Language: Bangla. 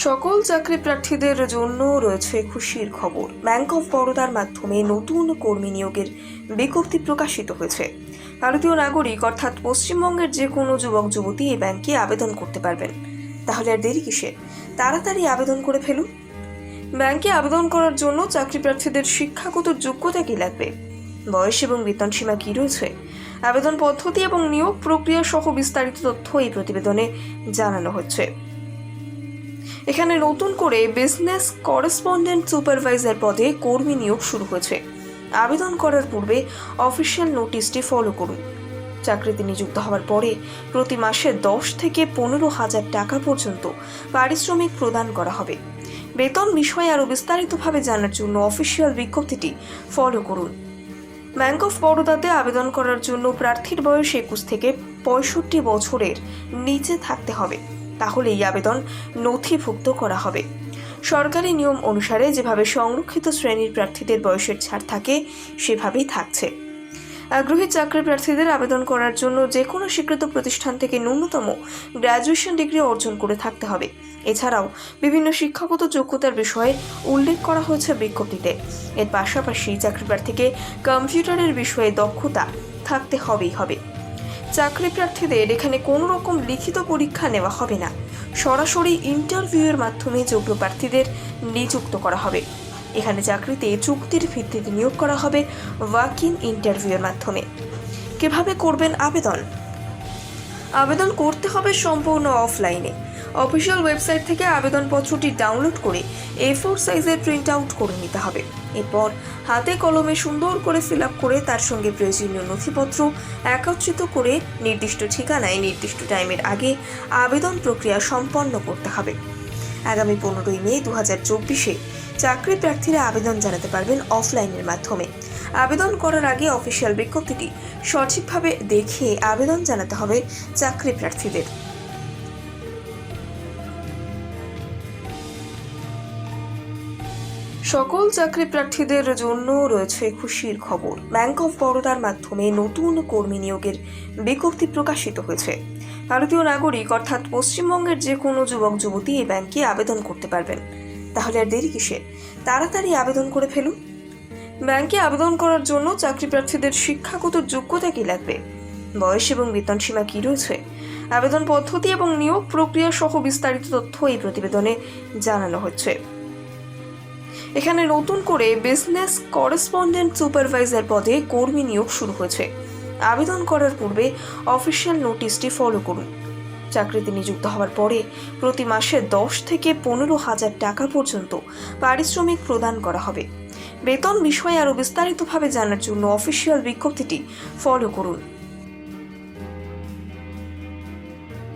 সকল চাকরি প্রার্থীদের জন্য রয়েছে খুশির খবর। ব্যাংক অফ বরোদার মাধ্যমে নতুন কর্মী নিয়োগের বিজ্ঞপ্তি প্রকাশিত হয়েছে। ভারতীয় নাগরিক অর্থাৎ পশ্চিমবঙ্গের যে কোনো যুবক যুবতী এই ব্যাংকে আবেদন করতে পারবেন। তাহলে আর দেরি কিসের? তাড়াতাড়ি আবেদন করে ফেলুন। ব্যাংকে আবেদন করার জন্য চাকরি প্রার্থীদের শিক্ষাগত যোগ্যতা কি লাগবে, বয়স এবং বেতন সীমা কি রয়েছে, আবেদন পদ্ধতি এবং নিয়োগ প্রক্রিয়া সহ বিস্তারিত তথ্য এই প্রতিবেদনে জানানো হচ্ছে। এখানে নতুন করে বিজনেস করেসপন্ডেন্ট সুপারভাইজার পদে কর্মী নিয়োগ শুরু হয়েছে। আবেদন করার পূর্বে অফিসিয়াল নোটিশটি ফলো করুন। চাকরিতে নিযুক্ত হওয়ার পরে প্রতি মাসে 10 থেকে 15,000 টাকা পর্যন্ত পারিশ্রমিক প্রদান করা হবে। বেতন বিষয়ে আরও বিস্তারিতভাবে জানার জন্য অফিসিয়াল বিজ্ঞপ্তিটি ফলো করুন। ব্যাংক অফ বরোদাতে আবেদন করার জন্য প্রার্থীর বয়স 21 থেকে 65 বছরের নিচে থাকতে হবে। তাহলে এই আবেদন নথিভুক্ত করা হবে। সরকারি নিয়ম অনুসারে যেভাবে সংরক্ষিত শ্রেণীর প্রার্থীদের বয়সের ছাড় থাকে সেভাবেই থাকছে। আগ্রহী চাকরি প্রার্থীদের আবেদন করার জন্য যে কোনো স্বীকৃত প্রতিষ্ঠান থেকে ন্যূনতম গ্র্যাজুয়েশন ডিগ্রি অর্জন করে থাকতে হবে। এছাড়াও বিভিন্ন শিক্ষাগত যোগ্যতার বিষয়ে উল্লেখ করা হয়েছে বিজ্ঞপ্তিতে। এর পাশাপাশি চাকরি প্রার্থীকে কম্পিউটারের বিষয়ে দক্ষতা থাকতে হবে। চাকরি প্রার্থীদের এখানে কোনো রকম লিখিত পরীক্ষা নেওয়া হবে না। সরাসরি ইন্টারভিউয়ের মাধ্যমে যোগ্য প্রার্থীদের নিযুক্ত করা হবে। এখানে চাকরিতে চুক্তির ভিত্তিতে নিয়োগ করা হবে ওয়াক ইন ইন্টারভিউয়ের মাধ্যমে। কিভাবে করবেন আবেদন? আবেদন করতে হবে সম্পূর্ণ অফলাইনে। অফিসিয়াল ওয়েবসাইট থেকে আবেদনপত্রটি ডাউনলোড করে A4 সাইজের প্রিন্ট আউট করে নিতে হবে। এরপর হাতে কলমে সুন্দর করে ফিল আপ করে তার সঙ্গে প্রয়োজনীয় নথিপত্র একত্রিত করে নির্দিষ্ট ঠিকানায় নির্দিষ্ট টাইমের আগে আবেদন প্রক্রিয়া সম্পন্ন করতে হবে। আগামী 15ই মে 2024-এ চাকরি প্রার্থীরা আবেদন জানাতে পারবেন অফলাইনের মাধ্যমে। আবেদন করার আগে অফিসিয়াল বিজ্ঞপ্তিটি সঠিকভাবে দেখে আবেদন জানাতে হবে চাকরি প্রার্থীদের। সকল চাকরি প্রার্থীদের জন্য রয়েছে খুশির খবর। ব্যাংক অফ বরোদার মাধ্যমে নতুন কর্মী নিয়োগের বিজ্ঞপ্তি প্রকাশিত হয়েছে। ভারতীয় নাগরিক অর্থাৎ পশ্চিমবঙ্গের যে কোনো যুবক যুবতী এই ব্যাংকে আবেদন করতে পারবেন। তাহলে আর দেরি কিসের? তাড়াতাড়ি আবেদন করে ফেলুন। ব্যাংকে আবেদন করার জন্য চাকরি প্রার্থীদের শিক্ষাগত যোগ্যতা কি লাগবে, বয়স এবং বেতন সীমা কি রয়েছে, আবেদন পদ্ধতি এবং নিয়োগ প্রক্রিয়া সহ বিস্তারিত তথ্য এই প্রতিবেদনে জানানো হচ্ছে। এখানে নতুন করে বিজনেস করেসপন্ডেন্ট সুপারভাইজার পদে কর্মী নিয়োগ শুরু হয়েছে। আবেদন করার পূর্বে অফিসিয়াল নোটিশটি ফলো করুন। চাকরিতে নিযুক্ত হওয়ার পরে প্রতি মাসে 10 থেকে 15,000 টাকা পর্যন্ত পারিশ্রমিক প্রদান করা হবে। বেতন বিষয়ে আরও বিস্তারিতভাবে জানার জন্য অফিসিয়াল বিজ্ঞপ্তিটি ফলো করুন।